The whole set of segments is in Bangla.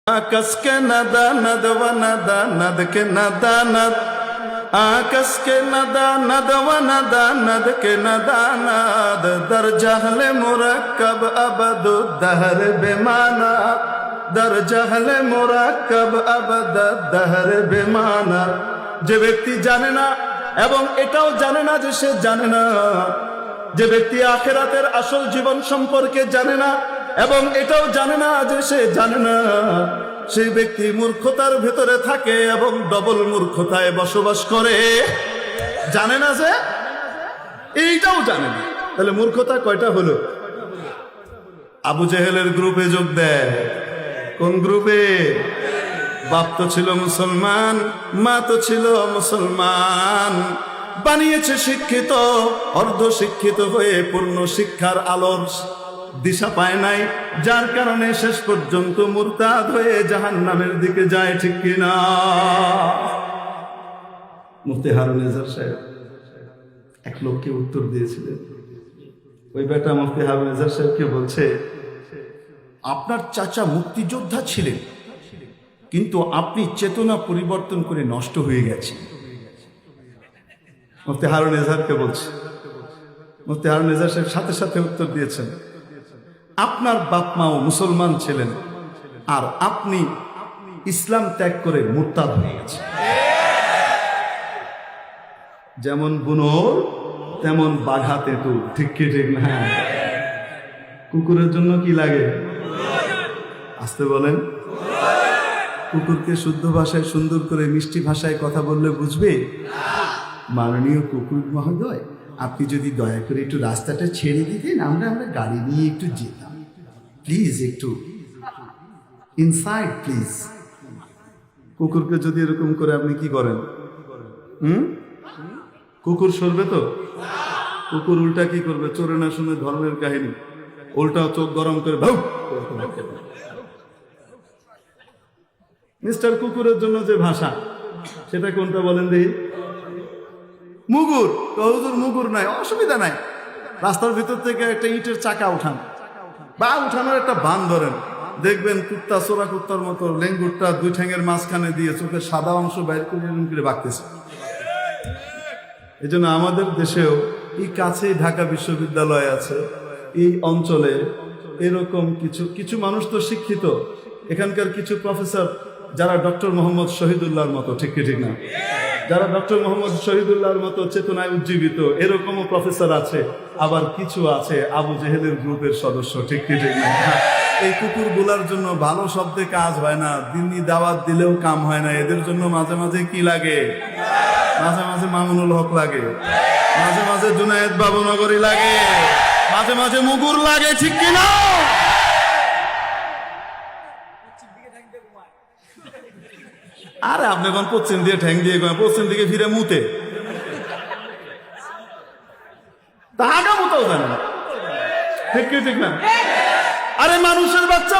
आकाश के नदा नद व नदा नद के नदा नद आकाश के नदा नद व नदा नद के नदा नद दर जहले मुरक्कब अबद दहर बेमाना दर जहले मुरक्कब अबद दहर बेमाना। যে ব্যক্তি জানে না এবং এটাও জানে না যে সে জানে না, যে ব্যক্তি আখিরাতের আসল জীবন সম্পর্কে জানে না এবং এটাও জানে না যে সে জানে না, সেই ব্যক্তি মূর্খতার ভেতরে থাকে এবং ডবল মূর্খতায় বসবাস করে। জানে না যে এইটাও জানে না, তাহলে মূর্খতা কয়টা হলো? আবু জেহেলের গ্রুপে যোগ দেয়। কোন গ্রুপে? বাপ তো ছিল মুসলমান, মা তো ছিল মুসলমান, বানিয়েছে শিক্ষিত, অর্ধ শিক্ষিত হয়ে পূর্ণ শিক্ষার আলোর দিশা পায় নাই, যার কারণে শেষ পর্যন্ত মুরতাদ হয়ে জাহান্নামের দিকে যায়। ঠিক কিনা? মুফতি হারুন নিজার সাহেব এক লোককে উত্তর দিয়েছিলেন। ওই বেটা মুফতি হারুন নিজার সাহেবকে বলছে, আপনার চাচা মুক্তিযোদ্ধা ছিলেন, কিন্তু আপনি চেতনা পরিবর্তন করে নষ্ট হয়ে গেছে। মুফতি হারুন নিজারকে বলছে। মুফতি হারুন নিজার সাহেব সাথে সাথে উত্তর দিয়েছেন, আপনার বাপ মাও মুসলমান ছিলেন আর আপনি ইসলাম ত্যাগ করে মুরতাদ হয়ে গেছেন। যেমন বুনোর তেমন বাঘা তেঁতুল। ঠিক কি ঠিক না? কুকুরের জন্য কি লাগে? আসতে বলেন। কুকুরকে শুদ্ধ ভাষায় সুন্দর করে মিষ্টি ভাষায় কথা বললে বুঝবে? মাননীয় কুকুর মহোদয়, আপনি যদি দয়া করে একটু রাস্তাটা ছেড়ে দিতেন, আমরা গাড়ি নিয়ে একটু যেতাম, প্লিজ একটু ইনসাইড প্লিজ। কুকুরকে যদি এরকম করে আপনি কি করেন? কুকুর সরবে তো? কুকুর উল্টা কি করবে? চোরে না শুনে ধর্মের কাহিনী, উল্টা চোখ গরম করে ভাউ। মিস্টার কুকুরের জন্য যে ভাষা, সেটা কোনটা বলেন দেখি? মুগুর। হুজুর মুগুর নাই, অসুবিধা নাই, রাস্তার ভিতর থেকে একটা ইটের চাকা উঠান বা উঠানোর একটা বান ধরেন, দেখবেন কুত্তা চোরা কুত্তার মতো লেঙ্গুরটা দুই ঠ্যাঙের মাঝখানে দিয়ে চোখের সাদা অংশ বাইর করে বাঁকতেছে। এই জন্য আমাদের দেশেও এই কাছেই ঢাকা বিশ্ববিদ্যালয় আছে, এই অঞ্চলে এরকম কিছু মানুষ তো শিক্ষিত, এখানকার কিছু প্রফেসর যারা ডক্টর মোহাম্মদ শহীদুল্লাহর মতো, ঠিক কি ঠিক না? যারা ডক্টর মোহাম্মদ শহীদুল্লাহর মতো চেতনায় উজ্জীবিত, এরকমও প্রফেসর আছে। আবার কিছু আছে আবু জেহেলের গ্রুপের সদস্য, ঠিক কি ঠিক না? এই কুকুর গুলার জন্য ভালো শব্দে কাজ হয় না, দিনই দাওয়াত দিলেও কাম হয় না। এদের জন্য মাঝে মাঝে কি লাগে? মাঝে মাঝে মামুনুল হক লাগে, মাঝে মাঝে জুনায়েদ বাবুনগরী লাগে, মাঝে মাঝে মুগুর লাগে। ঠিক কিনা? আরে আপনি এখন পশ্চিম দিয়ে ঠ্যাং দিয়ে পশ্চিম দিকে ফিরে মুতে, তাহাটা মুতেও জানে না। ঠিক কি ঠিক না? আরে মানুষের বাচ্চা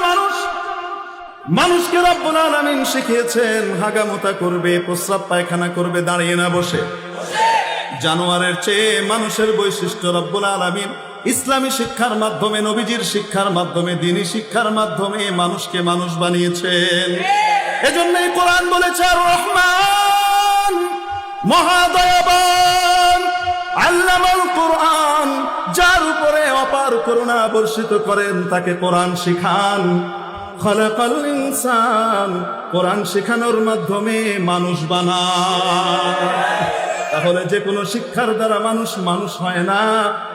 মানুষকে রব্বুল আলামিন শিখিয়েছেন হাগামুতা করবে, প্রস্রাব পায়খানা করবে দাঁড়িয়ে না বসে। জানোয়ারের চেয়ে মানুষের বৈশিষ্ট্য রব্বুল আলামিন ইসলামী শিক্ষার মাধ্যমে, নবীজির শিক্ষার মাধ্যমে, দ্বীনি শিক্ষার মাধ্যমে মানুষকে মানুষ বানিয়েছেন। এজন্যই কোরআন বলেছে আর রহমান মহাদয়াবান আল্লামাল কোরআন, যার উপরে অপার করুণা বর্ষিত করেন তাকে কোরআন শিখান। খলাকাল ইনসান, কোরআন শেখানোর মাধ্যমে মানুষ বানান। তাহলে যে কোনো শিক্ষার দ্বারা মানুষ মানুষ হয় না,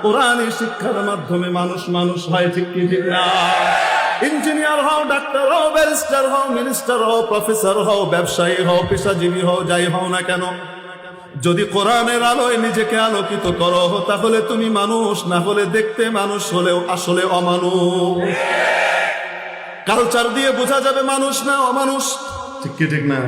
কোরআনের শিক্ষার মাধ্যমে মানুষ মানুষ হয়। ঠিক কি ঠিক না? ইঞ্জিনিয়ার হও, ডাক্তার হও, ব্যারিস্টার হও, মিনিস্টার হও, প্রফেসর হও, ব্যবসায়ী হও, পেশাজীবী হও, যাই হও না কেন, যদি কোরআনের আলোয় নিজেকে আলোকিত করো, তাহলে তুমি মানুষ। না হলে দেখতে মানুষ হলেও আসলে অমানুষ। কালচার দিয়ে বোঝা যাবে মানুষ না অমানুষ। ঠিক কি ঠিক না?